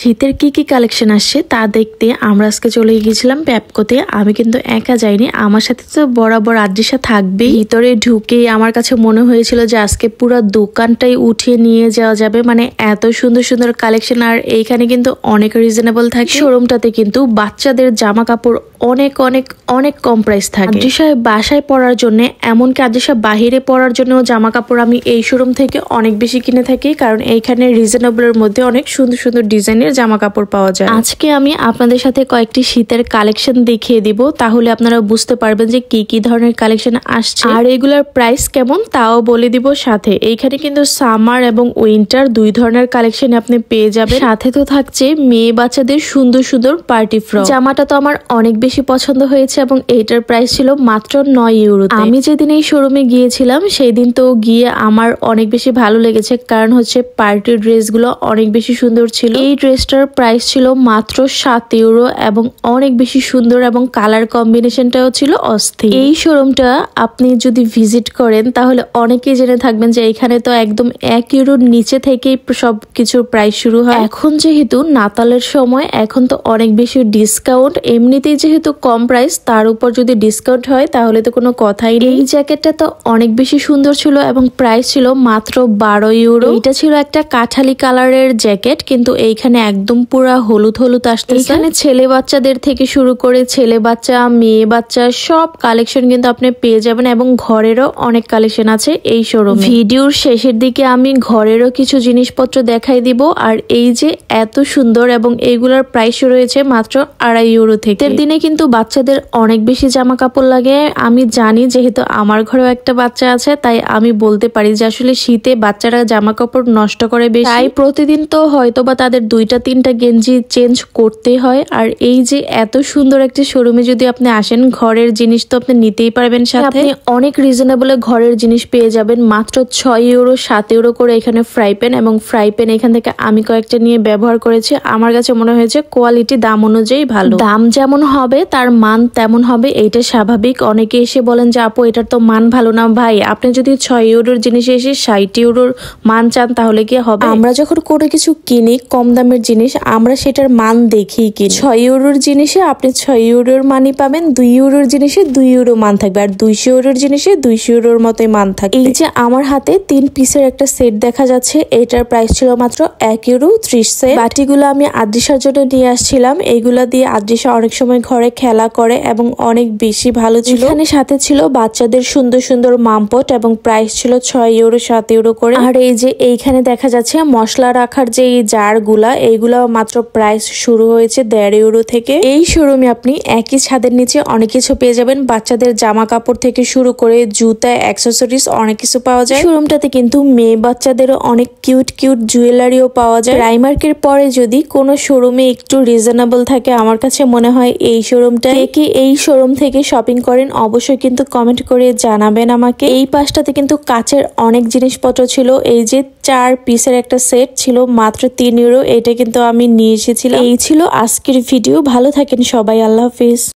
শীতের কি কালেকশন আসছে তা দেখতে আমরা আজকে চলে গিয়েছিলাম পেপকোতে। আমি কিন্তু একা যাইনি, আমার সাথে তো বরাবর আদ্রিসা থাকবেই। ভিতরে ঢুকে আমার কাছে মনে হয়েছিল যে আজকে পুরো দোকানটাই উঠিয়ে নিয়ে যাওয়া যাবে, মানে এত সুন্দর সুন্দর কালেকশন। আর এইখানে কিন্তু অনেক রিজনেবল থাকে। শোরুমটাতে কিন্তু বাচ্চাদের জামা কাপড় অনেক অনেক অনেক কম প্রাইস থাকে। আদ্রিসায় বাসায় পরার জন্য, এমনকি আদ্রিসা বাহিরে পরার জন্য জামা কাপড় আমি এই শোরুম থেকে অনেক বেশি কিনে থাকি, কারণ এইখানে রিজনেবলের মধ্যে অনেক সুন্দর সুন্দর ডিজাইনের জামা কাপড় পাওয়া যায়। আজকে আমি আপনাদের সাথে কয়েকটি শীতের কালেকশন দেখিয়ে দিব, তাহলে আপনারা বুঝতে পারবেন যে কি ধরনের কালেকশন আসছে আর এগুলোর প্রাইস কেমন তাও বলে দিব। সাথে এইখানে কিন্তু সামার এবং উইন্টার দুই ধরনের কালেকশন আপনি পেয়ে যাবেন। সাথে তো থাকছে মেয়ে বাচ্চাদের সুন্দর সুন্দর পার্টি ফ্রক। জামাটা তো আমার অনেক বেশি পছন্দ হয়েছে এবং এইটার প্রাইস ছিল মাত্র 9 ইউরো। আমি যেদিন এই শোরুমে গিয়েছিলাম সেই দিন তো গিয়ে আমার অনেক বেশি ভালো লেগেছে, কারণ হচ্ছে পার্টি ড্রেসগুলো অনেক বেশি সুন্দর ছিল। এই ড্রেসটার প্রাইস ছিল মাত্র 7 ইউরো এবং অনেক বেশি সুন্দর এবং কালার কম্বিনেশনটাও ছিল অস্থির। এই শোরুমটা আপনি যদি ভিজিট করেন তাহলে অনেকেই জেনে থাকবেন যে এখানে তো একদম 1 ইউরোর নিচে থেকেই সবকিছুর প্রাইস শুরু হয়। এখন যেহেতু নাতালের সময়, এখন তো অনেক বেশি ডিসকাউন্ট। এমনিতেই যেহেতু কম প্রাইস, তার উপর যদি ডিসকাউন্ট হয় তাহলে তো কোনো কথাই নেই। এই জ্যাকেটটা তো অনেক বেশি সুন্দর ছিল এবং প্রাইস ছিল মাত্র 12 ইউরো। এটা ছিল একটা কাঠালি কালারের জ্যাকেট, কিন্তু এইখানে একদম পুরা হলুদ হলুদ আসতেছে। এখানে ছেলে বাচ্চাদের থেকে শুরু করে ছেলে বাচ্চা, মেয়ে বাচ্চা সব কালেকশন কিন্তু আপনি পেয়ে যাবেন এবং ঘরেরও অনেক কালেকশন আছে এই শোরুমে। ভিডিওর শেষের দিকে আমি ঘরেরও কিছু জিনিসপত্র দেখাই দিব। আর এই যে এত সুন্দর, এবং এইগুলোর প্রাইস রয়েছে মাত্র 2.5 ইউরো থেকে। দিনে কিন্তু বাচ্চাদের অনেক বেশি জামা কাপড় লাগে। আমি জানি, যেহেতু আমার ঘরেও একটা বাচ্চা আছে, তাই আমি বলতে পারি যে আসলে শীতে বাচ্চারা জামা কাপড় নষ্ট করে বেশি। তাই প্রতিদিন তো হয়তো বা তাদের 2-3টা গেঞ্জি চেঞ্জ করতে হয়। আর এই যে এত সুন্দর একটা শোরুমে যদি আপনি আসেন, ঘরের জিনিস তো আপনি নিতেই পারবেন, সাথে আপনি অনেক রিজনেবল ঘরের জিনিস পেয়ে যাবেন। মাত্র 6 ইউরো 7 ইউরো করে এখানে ফ্রাই প্যান, এবং ফ্রাই প্যান এখান থেকে আমি কয়েকটা নিয়ে ব্যবহার করেছি। আমার কাছে মনে হয়েছে কোয়ালিটি দাম অনুযায়ী ভালো। দাম যেমন হবে তার মান তেমন হবে, এইটা স্বাভাবিক। অনেকে এসে বলেন যে আপু এটার তো মান ভালো না। ভাই, আপনি যদি 6 ইউরোর জিনিস এসে 60 ইউরোর মান চান তাহলে কি হবে? আমরা যখন কোনো কিছু কিনি কম দামের জিনিস, আমরা সেটার মান দেখেই কিনি। 6 ইউরোর জিনিসে আপনি 6 ইউরোর মানই পাবেন, 2 ইউরোর জিনিসে 2 ইউরো মান থাকবে, আর 200 ইউরোর জিনিসে 200 ইউরোর মতোই মান থাকবে। এই যে আমার হাতে 3 পিসের একটা সেট দেখা যাচ্ছে, এটার প্রাইস ছিল মাত্র 1 ইউরো 30 সেন্ট। বাটিগুলো আমি আদ্রিসার জন্য নিয়ে আসছিলাম। এইগুলা দিয়ে আদ্রিসা অনেক সময় ঘরে খেলা করে এবং অনেক বেশি ভালো ছিল। এখানে সাথে ছিল বাচ্চাদের সুন্দর সুন্দর মামপট এবং প্রাইস ছিল 6 ইউরো 7 ইউরো করে। আর এই যে এইখানে দেখা যাচ্ছে মশলা রাখার যে জার গুলা, এইগুলা মাত্র প্রাইস শুরু হয়েছে 1.5 ইউরো থেকে। এই শোরুমে আপনি একই ছাদের নিচে অনেক কিছু পেয়ে যাবেন। বাচ্চাদের জামা কাপড় থেকে শুরু করে জুতা, অ্যাক্সেসরিজ অনেক কিছু পাওয়া যায়। শোরুমটাতে কিন্তু মেয়ে বাচ্চাদেরও অনেক কিউট কিউট জুয়েলারিও পাওয়া যায়। প্রাইমার্কের পরে যদি কোনো শোরুমে একটু রিজনেবল থাকে, আমার কাছে মনে হয় এই শোরুমটা। কে এই শোরুম থেকে শপিং করেন অবশ্যই কিন্তু কমেন্ট করে জানাবেন আমাকে। এই পাশটাতে কিন্তু কাচের অনেক জিনিসপত্র ছিল। এই যে 4 পিসের একটা সেট ছিল মাত্র 3 ইউরো। এটা কিন্তু আমি নিয়ে এসেছিলাম। এই ছিল আজকের ভিডিও। ভালো থাকেন সবাই, আল্লাহ হাফিজ।